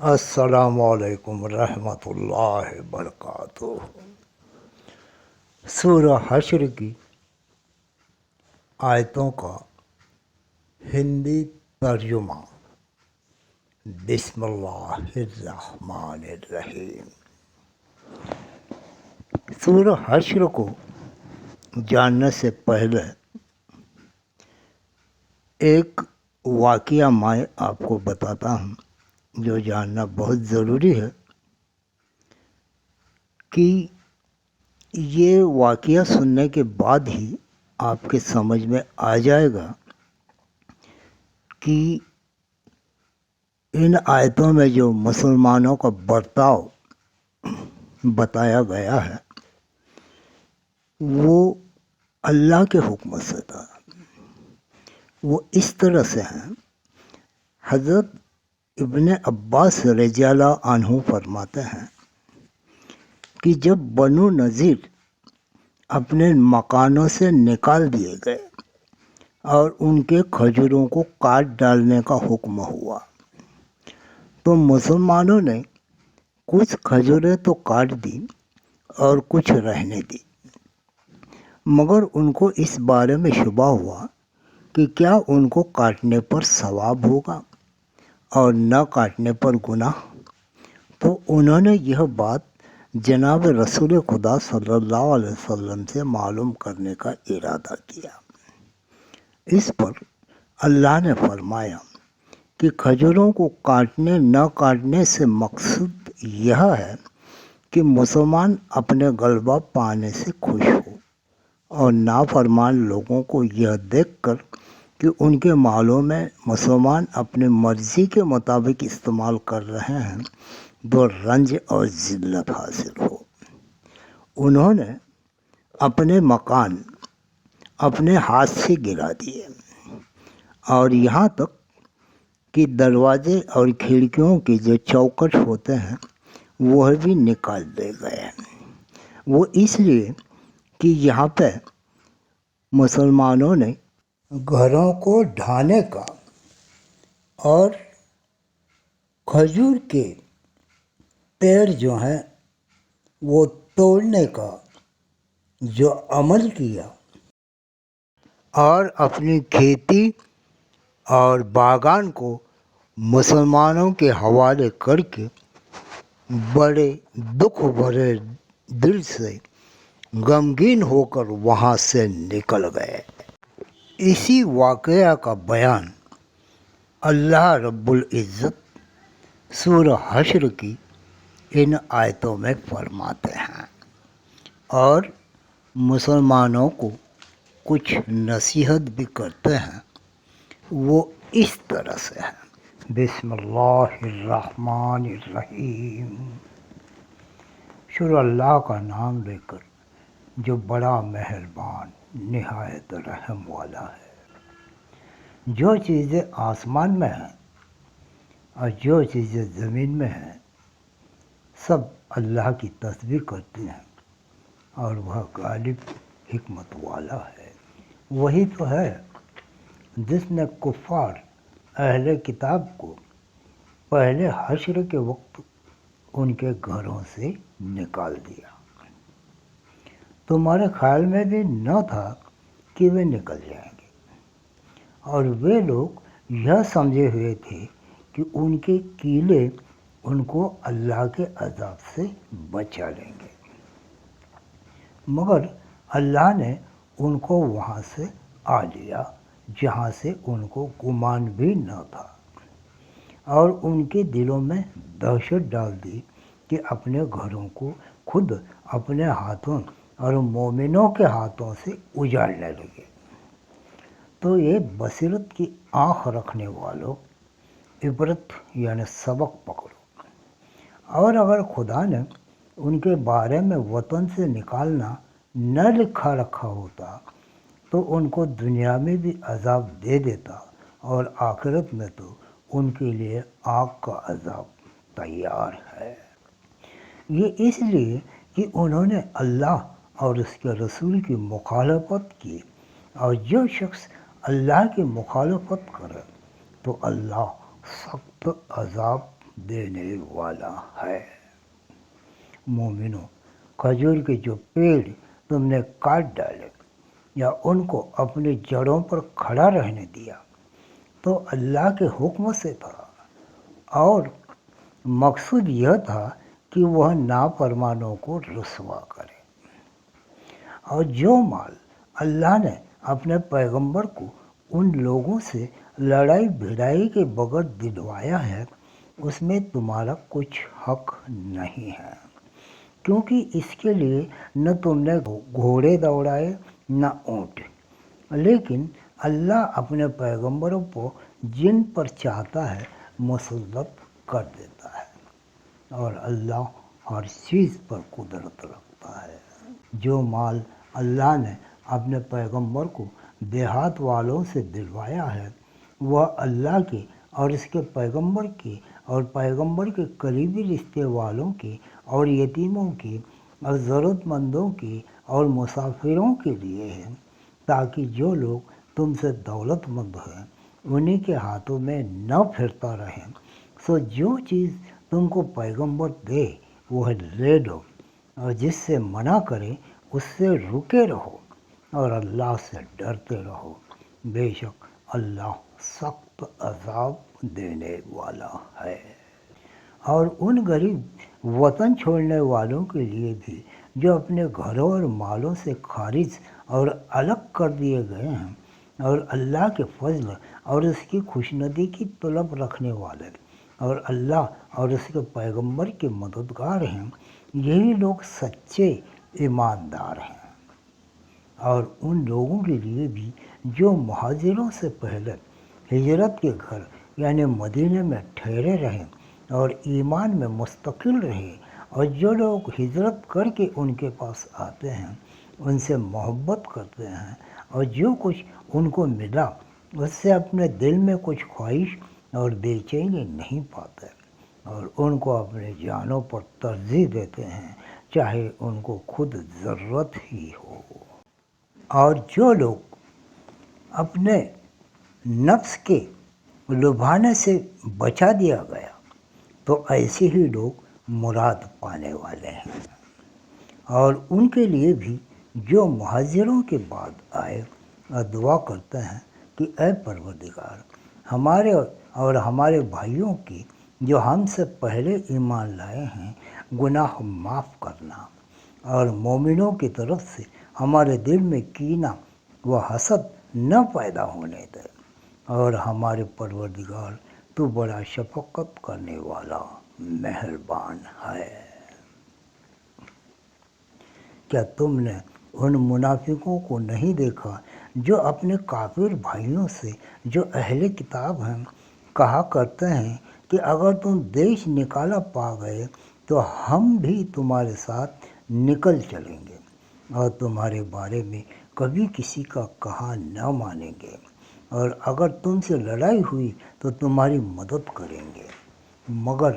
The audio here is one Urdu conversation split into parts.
السلام علیکم ورحمۃ اللہ وبرکاتہ۔ سورہ حشر کی آیتوں کا ہندی ترجمہ۔ بسم اللہ الرحمن الرحیم۔ سورہ حشر کو جاننے سے پہلے ایک واقعہ میں آپ کو بتاتا ہوں جو جاننا بہت ضروری ہے، کہ یہ واقعہ سننے کے بعد ہی آپ کے سمجھ میں آ جائے گا کہ ان آیتوں میں جو مسلمانوں کا برتاؤ بتایا گیا ہے وہ اللہ کے حکم سے تھا۔ وہ اس طرح سے ہیں۔ حضرت ابن عباس رضی اللہ عنہ فرماتے ہیں کہ جب بنو نذیر اپنے مکانوں سے نکال دیے گئے اور ان کے کھجوروں کو کاٹ ڈالنے کا حکم ہوا تو مسلمانوں نے کچھ کھجوریں تو کاٹ دی اور کچھ رہنے دی، مگر ان کو اس بارے میں شبہ ہوا کہ کیا ان کو کاٹنے پر ثواب ہوگا اور نہ کاٹنے پر گناہ۔ تو انہوں نے یہ بات جناب رسول خدا صلی اللہ علیہ وسلم سے معلوم کرنے کا ارادہ کیا۔ اس پر اللہ نے فرمایا کہ کھجوروں کو کاٹنے نہ کاٹنے سے مقصود یہ ہے کہ مسلمان اپنے غلبہ پانے سے خوش ہو اور نافرمان لوگوں کو یہ دیکھ کر کہ ان کے مالوں میں مسلمان اپنی مرضی کے مطابق استعمال کر رہے ہیں تو رنج اور ذلت حاصل ہو۔ انہوں نے اپنے مکان اپنے ہاتھ سے گرا دیے اور یہاں تک کہ دروازے اور کھڑکیوں کے جو چوکٹ ہوتے ہیں وہ بھی نکال دیے گئے ہیں۔ وہ اس لیے کہ یہاں پہ مسلمانوں نے گھروں کو ڈھانے کا اور کھجور کے پیڑ جو ہیں وہ توڑنے کا جو عمل کیا اور اپنی کھیتی اور باغان کو مسلمانوں کے حوالے کر کے بڑے دکھ بھرے دل سے غمگین ہو کر وہاں سے نکل گئے۔ اسی واقعہ کا بیان اللہ رب العزت سورہ حشر کی ان آیتوں میں فرماتے ہیں اور مسلمانوں کو کچھ نصیحت بھی کرتے ہیں۔ وہ اس طرح سے ہے۔ بسم اللہ الرحمن الرحیم۔ شروع اللہ کا نام لے کر جو بڑا مہربان نہایت رحم والا ہے۔ جو چیزیں آسمان میں ہیں اور جو چیزیں زمین میں ہیں سب اللہ کی تسبیح کرتی ہیں اور وہ غالب حکمت والا ہے۔ وہی تو ہے جس نے کفار اہل کتاب کو پہلے حشر کے وقت ان کے گھروں سے نکال دیا۔ تمہارے خیال میں بھی نہ تھا کہ وہ نکل جائیں گے، اور وہ لوگ یہ سمجھے ہوئے تھے کہ ان کے کیلے ان کو اللہ کے عذاب سے بچا لیں گے، مگر اللہ نے ان کو وہاں سے آ لیا جہاں سے ان کو گمان بھی نہ تھا، اور ان کے دلوں میں دہشت ڈال دی کہ اپنے گھروں کو خود اپنے ہاتھوں اور مومنوں کے ہاتھوں سے اجاڑنے لگے۔ تو یہ بصیرت کی آنکھ رکھنے والوں عبرت یعنی سبق پکڑو۔ اور اگر خدا نے ان کے بارے میں وطن سے نکالنا نہ لکھا رکھا ہوتا تو ان کو دنیا میں بھی عذاب دے دیتا اور آخرت میں تو ان کے لیے آگ کا عذاب تیار ہے۔ یہ اس لیے کہ انہوں نے اللہ اور اس کے رسول کی مخالفت کی، اور جو شخص اللہ کی مخالفت کرے تو اللہ سخت عذاب دینے والا ہے۔ مومنوں، کھجور کے جو پیڑ تم نے کاٹ ڈالے یا ان کو اپنی جڑوں پر کھڑا رہنے دیا تو اللہ کے حکم سے تھا، اور مقصود یہ تھا کہ وہ نافرمانوں کو رسوا کرے۔ اور جو مال اللہ نے اپنے پیغمبر کو ان لوگوں سے لڑائی بھڑائی کے بغیر دلوایا ہے، اس میں تمہارا کچھ حق نہیں ہے، کیونکہ اس کے لیے نہ تم نے گھوڑے دوڑائے نہ اونٹ، لیکن اللہ اپنے پیغمبروں کو جن پر چاہتا ہے مسلط کر دیتا ہے، اور اللہ ہر چیز پر قدرت رکھتا ہے۔ جو مال اللہ نے اپنے پیغمبر کو دیہات والوں سے دلوایا ہے، وہ اللہ کے اور اس کے پیغمبر کے اور پیغمبر کے قریبی رشتے والوں کے اور یتیموں کے اور ضرورت مندوں کے اور مسافروں کے لیے ہے، تاکہ جو لوگ تم سے دولت مند ہیں انہی کے ہاتھوں میں نہ پھرتا رہے۔ سو جو چیز تم کو پیغمبر دے وہ لے لو، اور جس سے منع کرے اس سے رکے رہو، اور اللہ سے ڈرتے رہو، بے شک اللہ سخت عذاب دینے والا ہے۔ اور ان غریب وطن چھوڑنے والوں کے لیے بھی جو اپنے گھروں اور مالوں سے خارج اور الگ کر دیے گئے ہیں، اور اللہ کے فضل اور اس کی خوشنودی کی طلب رکھنے والے اور اللہ اور اس کے پیغمبر کے مددگار ہیں، یہی لوگ سچے ایماندار ہیں۔ اور ان لوگوں کے لیے بھی جو مہاجروں سے پہلے ہجرت کے گھر یعنی مدینے میں ٹھہرے رہے اور ایمان میں مستقل رہے، اور جو لوگ ہجرت کر کے ان کے پاس آتے ہیں، ان سے محبت کرتے ہیں، اور جو کچھ ان کو ملا اس سے اپنے دل میں کچھ خواہش اور بے چینی نہیں پاتے، اور ان کو اپنے جانوں پر ترجیح دیتے ہیں چاہے ان کو خود ضرورت ہی ہو۔ اور جو لوگ اپنے نفس کے لبھانے سے بچا دیا گیا تو ایسے ہی لوگ مراد پانے والے ہیں۔ اور ان کے لیے بھی جو مہاجروں کے بعد آئے اور دعا کرتے ہیں کہ اے پروردگار، ہمارے اور ہمارے بھائیوں کی جو ہم سے پہلے ایمان لائے ہیں گناہ معاف کرنا، اور مومنوں کی طرف سے ہمارے دل میں کینہ و حسد نہ پیدا ہونے دے، اور ہمارے پروردگار تو بڑا شفقت کرنے والا مہربان ہے۔ کیا تم نے ان منافقوں کو نہیں دیکھا جو اپنے کافر بھائیوں سے جو اہل کتاب ہیں کہا کرتے ہیں کہ اگر تم دیش نکالا پا گئے تو ہم بھی تمہارے ساتھ نکل چلیں گے، اور تمہارے بارے میں کبھی کسی کا کہا نہ مانیں گے، اور اگر تم سے لڑائی ہوئی تو تمہاری مدد کریں گے، مگر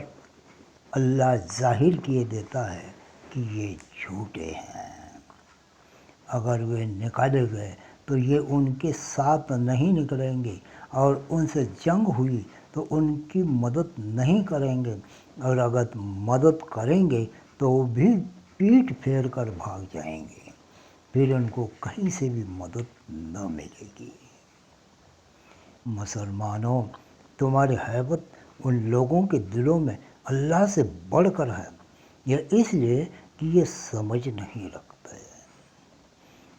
اللہ ظاہر کیے دیتا ہے کہ یہ جھوٹے ہیں۔ اگر وہ نکالے گئے تو یہ ان کے ساتھ نہیں نکلیں گے، اور ان سے جنگ ہوئی تو ان کی مدد نہیں کریں گے، اور اگر مدد کریں گے تو وہ بھی پیٹھ پھیر کر بھاگ جائیں گے، پھر ان کو کہیں سے بھی مدد نہ ملے گی۔ مسلمانوں، تمہاری ہیبت ان لوگوں کے دلوں میں اللہ سے بڑھ کر ہے، یہ اس لیے کہ یہ سمجھ نہیں رکھتے۔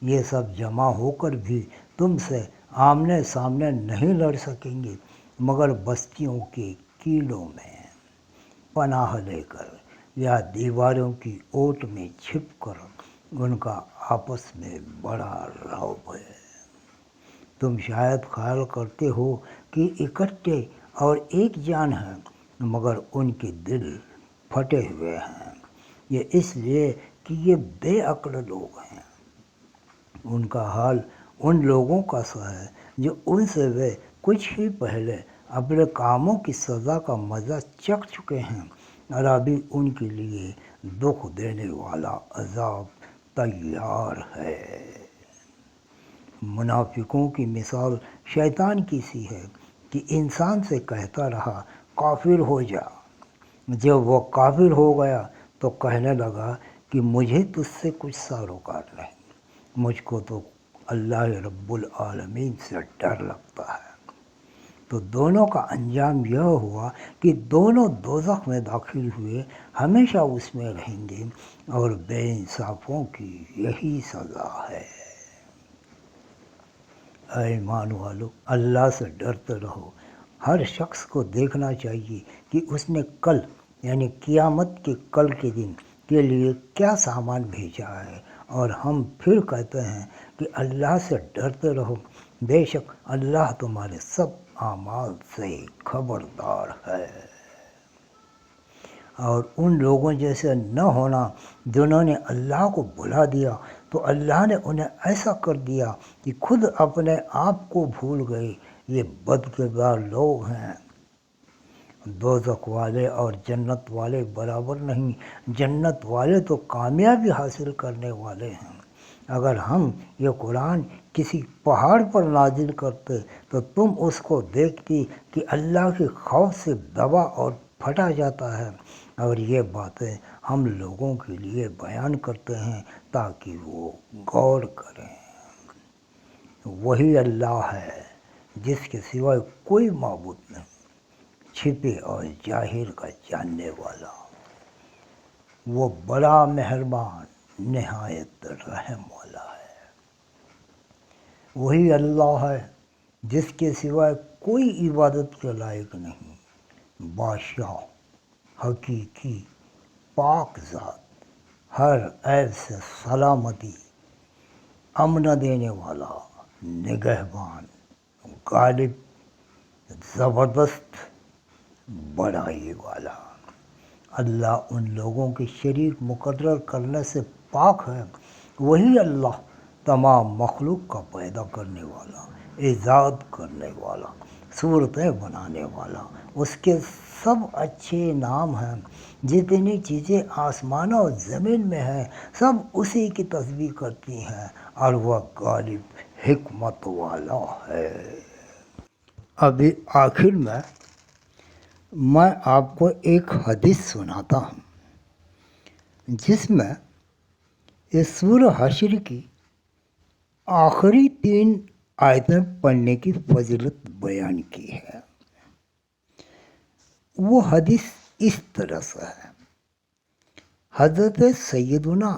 یہ سب جمع ہو کر بھی تم سے آمنے سامنے نہیں لڑ سکیں گے، مگر بستیوں کے کیلوں میں پناہ لے کر یا دیواروں کی اوٹ میں چھپ کر۔ ان کا آپس میں بڑا رعب ہے۔ تم شاید خیال کرتے ہو کہ اکٹھے اور ایک جان ہیں، مگر ان کے دل پھٹے ہوئے ہیں، یہ اس لیے کہ یہ بے عقل لوگ ہیں۔ ان کا حال ان لوگوں کا سا ہے جو ان سے وہ کچھ ہی پہلے اپنے کاموں کی سزا کا مزہ چکھ چکے ہیں، اور ابھی ان کے لیے دکھ دینے والا عذاب تیار ہے۔ منافقوں کی مثال شیطان کی سی ہے کہ انسان سے کہتا رہا کافر ہو جا، جب وہ کافر ہو گیا تو کہنے لگا کہ مجھے تجھ سے کچھ سروکار نہیں، مجھ کو تو اللہ رب العالمین سے ڈر لگتا ہے۔ تو دونوں کا انجام یہ ہوا کہ دونوں دوزخ میں داخل ہوئے، ہمیشہ اس میں رہیں گے، اور بے انصافوں کی یہی سزا ہے۔ اے ایمان والو، اللہ سے ڈرتے رہو۔ ہر شخص کو دیکھنا چاہیے کہ اس نے کل یعنی قیامت کے کل کے دن کے لیے کیا سامان بھیجا ہے، اور ہم پھر کہتے ہیں کہ اللہ سے ڈرتے رہو، بے شک اللہ تمہارے سب اعمال سے خبردار ہے۔ اور ان لوگوں جیسے نہ ہونا جنہوں نے اللہ کو بھلا دیا، تو اللہ نے انہیں ایسا کر دیا کہ خود اپنے آپ کو بھول گئے۔ یہ بدکردار لوگ ہیں۔ دوزخ والے اور جنت والے برابر نہیں، جنت والے تو کامیابی حاصل کرنے والے ہیں۔ اگر ہم یہ قرآن کسی پہاڑ پر نازل کرتے تو تم اس کو دیکھتی کہ اللہ کے خوف سے دبا اور پھٹا جاتا ہے، اور یہ باتیں ہم لوگوں کے لیے بیان کرتے ہیں تاکہ وہ غور کریں۔ وہی اللہ ہے جس کے سوائے کوئی معبود نہیں، چھپے اور ظاہر کا جاننے والا، وہ بڑا مہربان نہایت رحم والا ہے۔ وہی اللہ ہے جس کے سوائے کوئی عبادت کے لائق نہیں، بادشاہ، حقیقی، پاک ذات، ہر عیب سے سلامتی، امن دینے والا، نگہبان، غالب، زبردست، بڑائی والا۔ اللہ ان لوگوں کے شریک مقرر کرنے سے پاک ہے۔ وہی اللہ تمام مخلوق کا پیدا کرنے والا، ایجاد کرنے والا، صورتیں بنانے والا۔ اس کے سب اچھے نام ہیں۔ جتنی چیزیں آسمانوں اور زمین میں ہیں سب اسی کی تسبیح کرتی ہیں، اور وہ غالب حکمت والا ہے۔ ابھی آخر میں آپ کو ایک حدیث سناتا ہوں جس میں اس سورہ حشر کی آخری 3 آیتیں پڑھنے کی فضیلت بیان کی ہے۔ وہ حدیث اس طرح سے ہے۔ حضرت سیدنا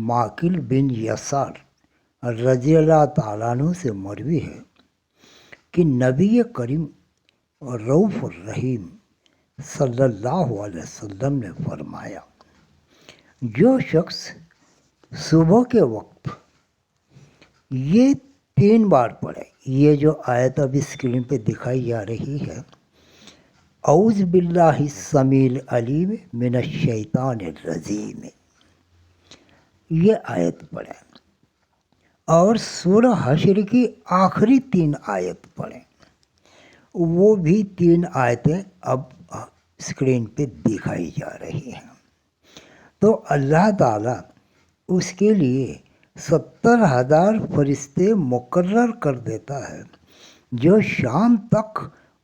ماقل بن یسار رضی اللہ تعالیٰ عنہ سے مروی ہے کہ نبی کریم رؤوف الرحیم صلی اللہ علیہ وسلم نے فرمایا، جو شخص صبح کے وقت یہ 3 بار پڑھے، یہ جو آیت اب اسکرین پہ دکھائی جا رہی ہے، اعوذ باللہ السمیع العلیم من الشیطان الرجیم، یہ آیت پڑھیں، اور سورہ حشر کی آخری 3 آیت پڑھیں، وہ بھی 3 آیتیں اب اسکرین پہ دکھائی جا رہی ہیں، تو اللہ تعالیٰ اس کے لیے 70,000 فرشتے مقرر کر دیتا ہے جو شام تک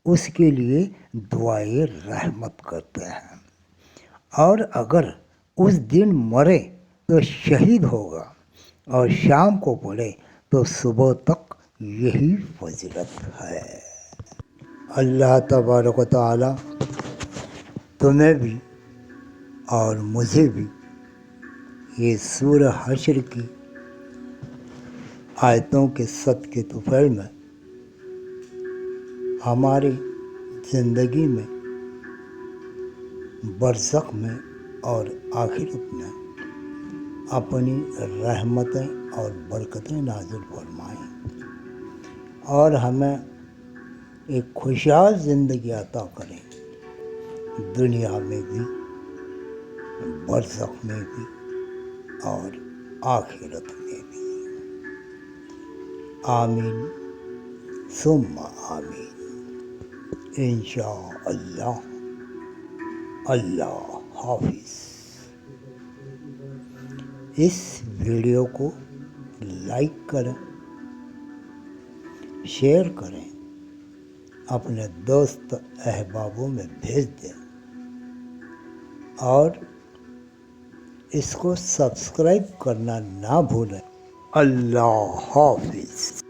اس کے لیے دعائے رحمت کرتے ہیں، اور اگر اس دن مرے تو شہید ہوگا، اور شام کو پڑھے تو صبح تک یہی فضیلت ہے۔ اللہ تبارک و تعالیٰ تمہیں بھی اور مجھے بھی یہ سورہ حشر کی آیتوں کے صدقے طفیل میں ہماری زندگی میں، برزخ میں اور آخرت میں اپنی رحمتیں اور برکتیں نازل فرمائیں، اور ہمیں ایک خوشحال زندگی عطا کریں، دنیا میں بھی، برزخ میں بھی اور آخرت میں بھی۔ آمین ثم آمین، انشاءاللہ۔ اللہ حافظ۔ اس ویڈیو کو لائک کریں، شیئر کریں، اپنے دوست احبابوں میں بھیج دیں۔ اور اس کو سبسکرائب کرنا نہ بھولیں۔ اللہ حافظ۔